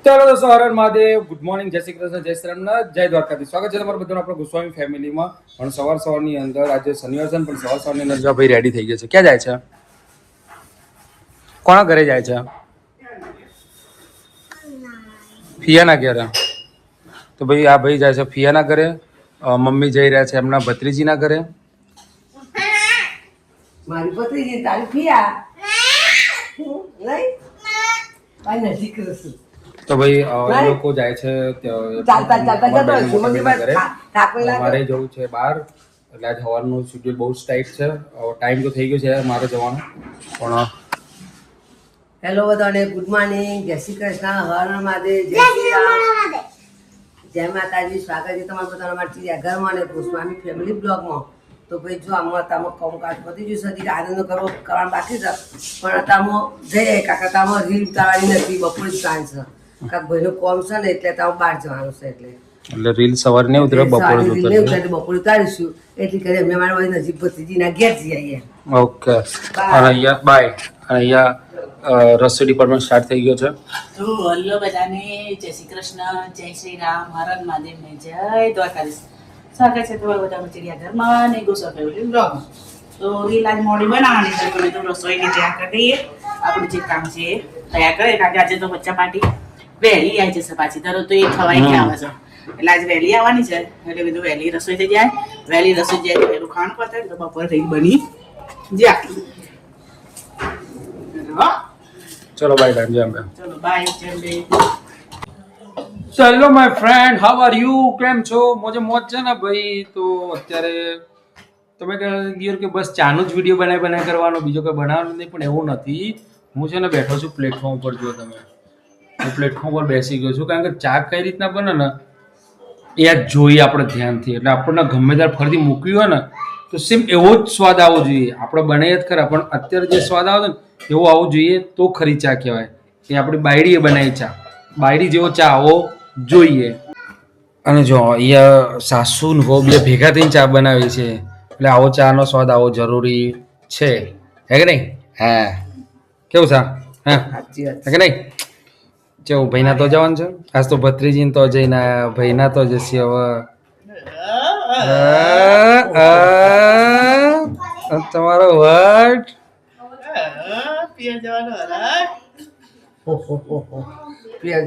ચાલો દોસ્તો, Har Har Mahadev, good morning, જય શ્રી કૃષ્ણ, જય શ્રી રામ, જય દ્વારકાધીશ. સ્વાગત છે તમારું બધાનું આપણા ગોસ્વામી ફેમિલીમાં. પણ સવારની અંદર આજે શનિવાર છે, પણ સવારની અંદર જો ભાઈ રેડી થઈ ગયા છે. ક્યાં જાય છે? કોના ઘરે જાય છે? ફિયાના ઘરે. તો ભાઈ આ ભાઈ જાય છે ફિયાના ઘરે. મમ્મી જઈ રહ્યા છે એમના ભત્રીજીના ઘરે. મારી ભત્રીજી તારી ફિયા લઈ નજીક રસું. તો ભાઈ એ લોકો જાય છે મારે જવું છે બહાર, એટલે આજ સવારનું શેડ્યુલ બહુ ટાઈટ છે. ટાઈમ તો થઈ ગયો છે મારે જવાનો, પણ હેલો બધાને, ગુડ મોર્નિંગ, જય શ્રી કૃષ્ણ, હર હર મહાદેવ, જય શ્રી રામ, જય માતાજી. સ્વાગત છે તમારું બધાના અમારી ઘરમાં અને ગોસ્વામી ફેમિલી બ્લોગમાં. તો ભાઈ જો આમાં તામાં કામકાજ પતી ગયું છે, હજી આનંદ કરવાનો બાકી છે, પણ અત્યારમાં જઈએ કાકા તામાં રીલ ઉતારવાની નથી, બપોરે જ પ્લાન છે. કાક ભાઈનું કોમ છે ને એટલે તામાં બહાર જવાનું છે, એટલે રીલ સવારે નહીં ઉતરે, બપોરે બપોરે ઉતારીશું. એટલી કરી અમે મારા નજીક ભત્રીજીના ઘેર જઈએ. ઓકે. અને અહીંયા બાય, અને અહીંયા રસોઈ ડિપાર્ટમેન્ટ સ્ટાર્ટ થઈ ગયો છે. તો હલ્લો બધાને, જય શ્રી કૃષ્ણ, જય શ્રી રામ, હર હર મહાદેવ ને જય દ્વારકાધીશ. સ્વાગત છે તમારું બધાનું ચિડિયાઘરમાં અને ગોસા ફેમિલી બ્લોગમાં. તો રીલ આજ મોડી બનાવવાની છે, પણ તો રસોઈને તૈયાર કરી દઈએ. આપણું જે કામ છે એ તૈયાર કરે, કારણ કે આજે તો બચ્ચા પાર્ટી વહેલી આવી જશે પાછી. તરત તો એ ખવાઈ કે આવે છે, એટલે આજે વહેલી આવવાની છે, એટલે બધું વહેલી રસોઈ થઈ જાય. વહેલી રસોઈ જાય તો પેલું ખાણ પતે તો બપોરે રીલ બની જાય. ચલો બાય ટાઈમ જેમ ચલો બાય જેમ બે. Hello my friend, how are you? કેમ છો? મોજે મોજ છે ને ભાઈ? તો અત્યારે તમે કહ્યું કે બસ ચાનો જ વિડીયો બનાવી કરવાનો, બીજો કંઈ બનાવવાનો નહીં, પણ એવું નથી. હું છે ને બેઠો છું પ્લેટફોર્મ ઉપર. જો તમે, હું પ્લેટફોર્મ પર બેસી ગયો છું, કારણ કે ચા કઈ રીતના બને ને એ જ જોઈએ આપણે ધ્યાનથી. એટલે આપણને ગમે ત્યારે ફરીથી મૂક્યું હોય ને તો સેમ એવો જ સ્વાદ આવવો જોઈએ. આપણે બનાવીએ જ ખરા, પણ અત્યારે જે સ્વાદ આવે ને એવો આવવો જોઈએ તો ખરી ચા કહેવાય. એ આપણી બાયડીએ બનાવી ચા, બાયડી જેવો ચા આવવો જોઈએ. અને જો અહીંયા સાસુ ને વહુ બે ભેગા થઈને ચા બનાવી છે, એટલે આવો ચાનો સ્વાદ આવવો જરૂરી છે, હે કે નહીં? હા, કેવું સા? હા, કે નહીં? કેવું ભાઈના તો જવાનું છે આજ? તો ભત્રીજીને તો જઈને આયા, ભાઈના તો જશે હવે. તમારો વર્ડ પિયર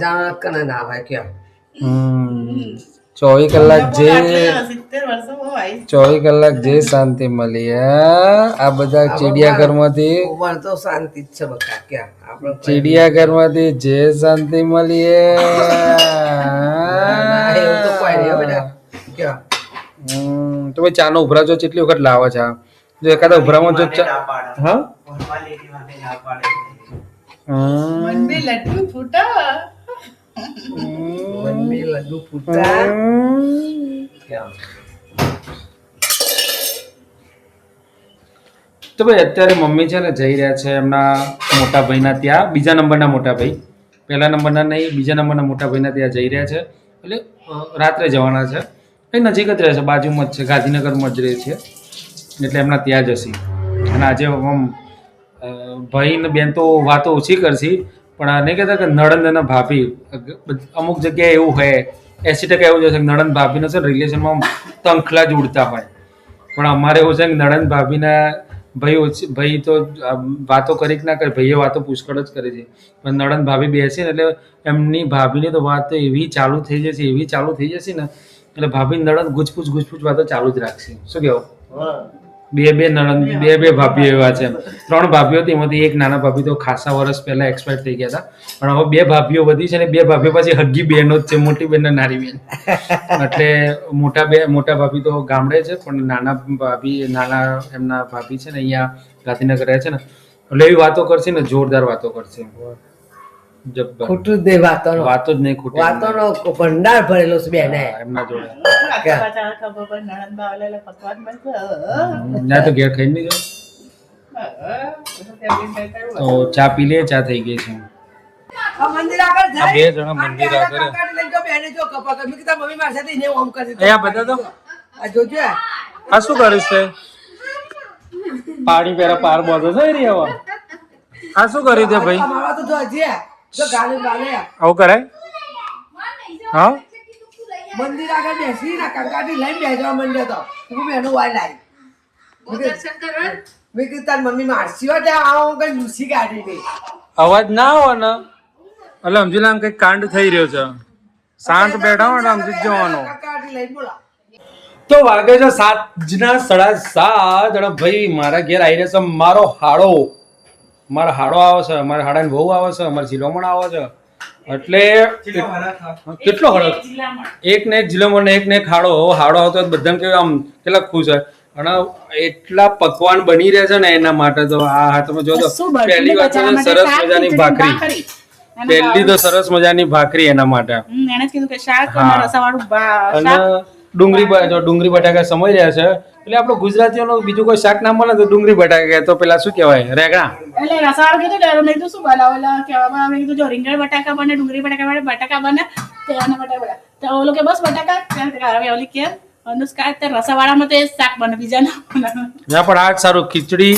જવાનો કને ના આવે કેમ? 24 કલાક જે શાંતિ મળી. આ બધા ચિડિયાઘરમાંથી તો શાંતિ જ છે બકા. કેમ આપણે ચિડિયાઘરમાંથી જે શાંતિ મળી. એવું તો કોઈ નહીં બેટા. કેમ તો ભાઈ ચાનો ઉભરા જો કેટલી વખત લાવે છે? જો એકાદા ઉભરામાં જો હા લડ્ડુ ફૂટા લડ્ડુ ફૂટા. તો ભાઈ અત્યારે મમ્મી છે ને જઈ રહ્યા છે એમના મોટા ભાઈના ત્યાં. બીજા નંબરના મોટા ભાઈ, પહેલા નંબરના નહીં, બીજા નંબરના મોટા ભાઈના ત્યાં જઈ રહ્યા છે. એટલે રાત્રે જવાના છે. એ નજીક જ રહે છે, બાજુમાં જ છે, ગાંધીનગરમાં જ રહે છે, એટલે એમના ત્યાં જશે. અને આજે ભાઈ ને બેન તો વાતો ઓછી કરશે, પણ નહીં કહેતા કે નણંદ અને ભાભી, અમુક જગ્યાએ એવું હોય 80% એવું છે કે નણંદ ભાભીને છે રિલેશનમાં તંખલા જ ઉડતા હોય. પણ અમારે એવું છે કે નણંદ ભાભીના ભાઈ તો વાતો કરી ના કરે, ભાઈએ વાતો પુષ્કળ જ કરે છે, પણ નણંદ ભાભી બેસે ને એટલે એમની ભાભીની તો વાત એવી ચાલુ થઈ જશે ને, એટલે ભાભી નણંદ ગુજપૂછ વાતો ચાલુ જ રાખશે. શું કહેવું? બે નણંદ, બે ભાભીઓ એવા છે. 3 ભાભીઓ હતી, એમાંથી એક નાના ભાભી તો ખાસા વર્ષ પહેલા એક્સપાયર થઈ ગયા હતા, પણ હવે 2 ભાભીઓ વધી છે, ને 2 ભાભીઓ પાછી હગી બહેનો જ છે, મોટી બેન ને નાની બેન. એટલે મોટા ભાભી તો ગામડે છે, પણ નાના એમના ભાભી છે ને અહીંયા ગાંધીનગર રહે છે ને, એટલે એવી વાતો કરશે ને, જોરદાર વાતો કરશે. ખોટું જ નહીં, વાતો જ નહીં, ખોટું વાતોનો ભંડાર ભરેલો છે બેને એમના જોડે. ખબર પર નણંદ બાવલેલા પકવાન બનશે. ના તો ઘેર ખાઈ નહીં તો ચા પી લે. ચા થઈ ગઈ છે. મંદિર આગળ આ 2 જણા મંદિર આગળ. અહીંયા બધા તો જોજો આ શું કરીશ તે? પાણી પેરા પાર બોધો છે રે. હવે આ શું કર્યું તે ભાઈ? આવું કરાય? હા મંદિર આગળ બેસી ને કંકાટી લઈને બેસવા માંડ્યો તો હું એનો વાય લાવી મેં કીધું તાર મમ્મી મારસી હોય ત્યાં આવો કઈ લૂસી કાઢી ગઈ અવાજ ના આવે ને એટલે સમજી લે કઈ કાંડ થઈ રહ્યો છે શાંત બેઠા હોય સમજી જ જવાનો કંકાટી લઈને બોલા તો વાગે છે 7:07 અને ભાઈ મારા ઘેર આવી રહ્યો છે મારો હાડો આવે છે મારા હાડાની વહુ આવે છે અમારી જીલોમણ આવે છે એટલે કેટલો હળક એક ને એક જીલોમણ એક ને એક હાડો આવતો બધાને કેવું આમ કેટલા ખુશ હોય અને એટલા પકવાન બની રહ્યા છે ને એના માટે તો આ તમે જો તો પહેલી વાત તો સરસ મજાની ભાખરી પહેલી તો સરસ મજાની ભાખરી એના માટે એને જ કીધું કે શાક રસાવાળું અને ડુંગળી બટાકા સમય રહ્યા છે એટલે આપણો ગુજરાતીઓનો બીજું કોઈ શાક ના મળે તો ડુંગળી બટાકા તો પેલા શું કહેવાય રેગણા એટલે રસાવાળું કીધું ડરો મેં કીધું શું બનાવેલા કહેવામાં આવે કીધું જો રીંગણ બટાકા બને ડુંગળી બટાકા બને તેના બટાકા તો ઓલો કે બસ બટાકા હવે ઓલી કે અનુષ્કા તે રસાવાળામાં તો એ શાક બને બીજા ના બનાવે ના પણ આ જ સારું ખીચડી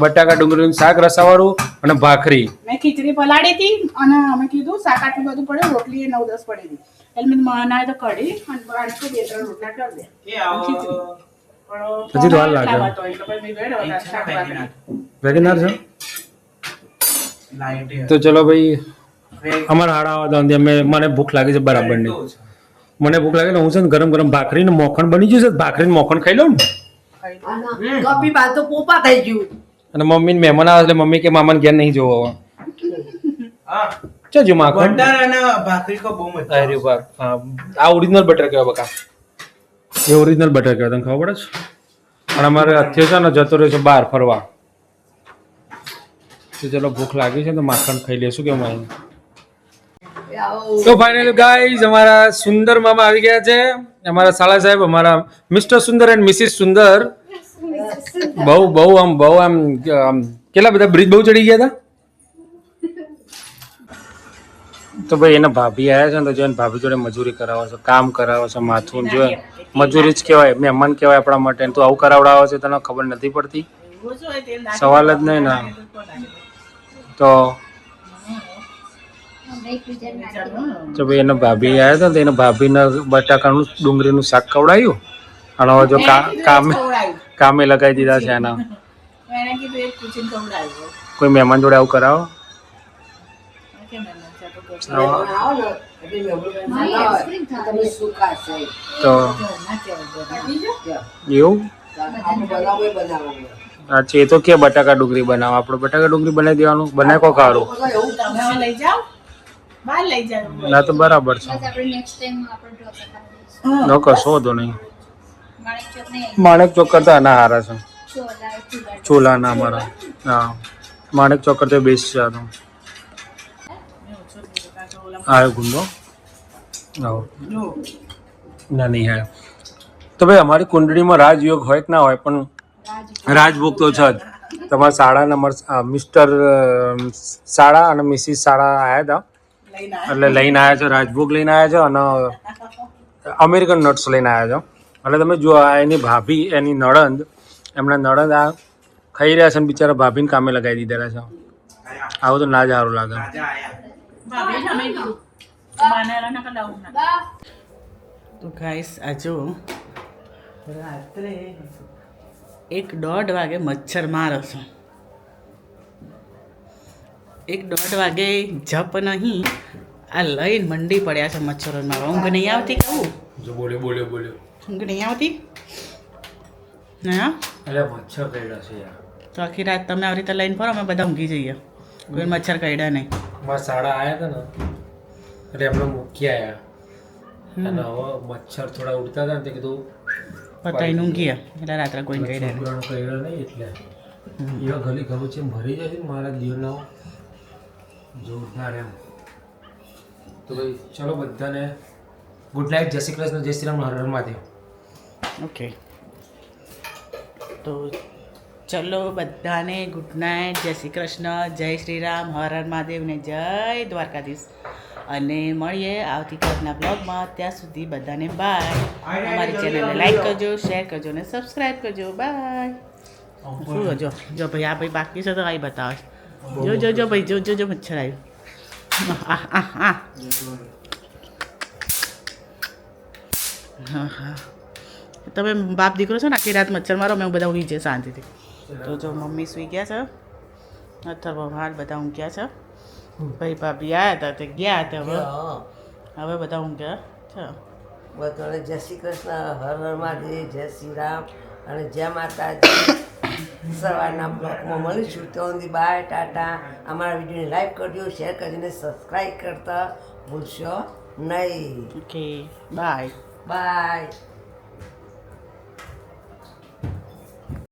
બટાકા ડુંગળીનું શાક રસાવાળું અને ભાખરી મેં ખીચડી પલાળી હતી અને અમે કીધું શાક આટલું બધું પડ્યું રોટલી 9-10 પડી હતી એટલે મેં મનાય તો કઢી અને બાળકો 2-3 રોટલા કરી દે હજી તો વાર લાગે વેગેનાર છે તો ચલો ભાઈ અમારા હાડા આવતા મને ભૂખ લાગે છે બરાબર ની મને ભૂખ લાગે ને હું છે ને ગરમ ગરમ ભાખરી ને મોખણ બની ગયું છે ભાખરી ને મોખણ ખાઈ લઉં ને કપી બાદ તો પોપા થઈ ગયું અને મમ્મી ને મહેમાન આવે એટલે મમ્મી કે મામાને ઘેર નહીં જોવો ચજો માખણ બટર અને ભાખરી કો બહુ મજા અરે વાહ આ ઓરિજિનલ બટર કહેવાય બકા એ ઓરિજિનલ બટર કહેવાય તને ખબર પડે છે અને અમારે અત્યારે છે ને જતો રહ્યો છે બહાર ફરવા તો ચલો ભૂખ લાગી છે તો માખણ ખાઈ લેશું કે અમે તો ફાઇનલી ગાઈઝ અમારા સુંદર મામા આવી ગયા છે અમારા સાલા સાહેબ અમારા મિસ્ટર સુંદર એન્ડ મિસિસ સુંદર બહુ આમ કેટલા બધા બ્રિજ બહુ ચડી ગયા હતા તો ભાઈ એના ભાભી આવ્યા છે ને તો જો ભાભી જોડે મજૂરી કરાવે છે કામ કરાવે છે માથું જો મજૂરી જ કહેવાય મહેમાન કહેવાય આપણા માટે તું આવું કરાવડાવે છે તને ખબર નથી પડતી સવાલ જ નહીં ને તો ભાઈ એના ભાભી આવ્યા હતા તો એના ભાભીને બટાકાનું ડુંગળીનું શાક ખવડાવ્યું અને હવે જો કામે લગાવી દીધા છે એના કોઈ મહેમાન જોડે આવું કરાવો તો એવું અચ્છા એ તો કે બટાકા ડુંગળી બનાવો આપણે બટાકા ડુંગળી બનાવી દેવાનું બનાય કો ખારું ના તો બરાબર છે ન કશો વાંધો નહીં માણેક ચોક કરતા ના હારા છે ચોલા ના અમારા હા માણેક ચોક કરતા બેસ્ટ છે આ તો આવ્યો ગુંદો આવો ના નહીં આવ્યો તો ભાઈ અમારી કુંડળીમાં રાજયોગ હોય કે ના હોય પણ રાજભોગ તો છે જ તમારા શાળા નંબર મિસ્ટર શાળા અને મિસિસ શાળા આવ્યા હતા એટલે લઈને આવ્યા છે રાજભોગ લઈને આવ્યા છે અને અમેરિકન નટ્સ લઈને આવ્યા છે એટલે તમે જો એની ભાભી એની નણંદ એમના નણંદ આ ખાઈ રહ્યા છે ને બિચારા ભાભીને કામે લગાવી દીધેલા છે આવું તો ના જ સારું લાગે તો ગાઈસ આ જો રાત્રે 1-1:30 વાગે મચ્છર મારો છો 1-1:30 વાગે જપ નહીં આ લઈને મંડી પડ્યા છે મચ્છરો મારવા ઊંઘ નહીં આવતી કહું જો બોલ્યો ઊંઘ નહીં આવતી હા અરે મચ્છર કરડ્યા છે યાર તો આખી રાત તમે આવી રીતે લઈને ફરો અમે બધા ઊંઘી જઈએ કોઈ મચ્છર કરડ્યા નહીં મારા શાળા આવ્યા હતા ને એટલે એમને મૂકી આવ્યા અને હવે મચ્છર થોડા ઉડતા હતા ને તે કીધું પતાઈને ઊંઘીએ એટલે રાત્રે કોઈ કરડ્યા નહીં એટલે એવા ગલી ઘરું છે ભરી જાય છે મારા જીવનો જોરદાર એમ તો ભાઈ ચલો બધાને ગુડ નાઇટ જય શ્રી કૃષ્ણ જય શ્રી રામ હર હર મહાદેવ ઓકે તો ચલો બધાને ગુડ નાઇટ જય શ્રી કૃષ્ણ જય શ્રી રામ હર હર મહાદેવને જય દ્વારકાધીશ અને મળીએ આવતીકાલના બ્લોગમાં ત્યાં સુધી બધાને બાય અમારી ચેનલને લાઈક કરજો શેર કરજો અને સબસ્ક્રાઈબ કરજો બાય શું જો ભાઈ આ ભાઈ બાકી છે તો આવી બતાવે જો ભાઈ જો મચ્છર આવ્યું હા હા તમે બાપ દીકરો છો ને આખી રાત મચ્છર મારો મેં બધા ઊંઘી જાય શાંતિથી તો જો મમ્મી સૂઈ ગયા છે અથર્વ હાલ બધા ઊંઘ્યા છે ભાઈ ભાભી આવ્યા હતા તે ગયા હતા હવે બધા ઊંઘ્યા છે બધાને જય શ્રી કૃષ્ણ, હર હર મહાદેવ, જય શ્રી રામ અને જય માતાજી. સવારના બ્લોગમાં મળીશું તો બાય ટાટા. અમારા વિડીયોને લાઈક કરજો, શેર કરીને સબસ્ક્રાઈબ કરતા ભૂલશો નહીં. Okay bye bye.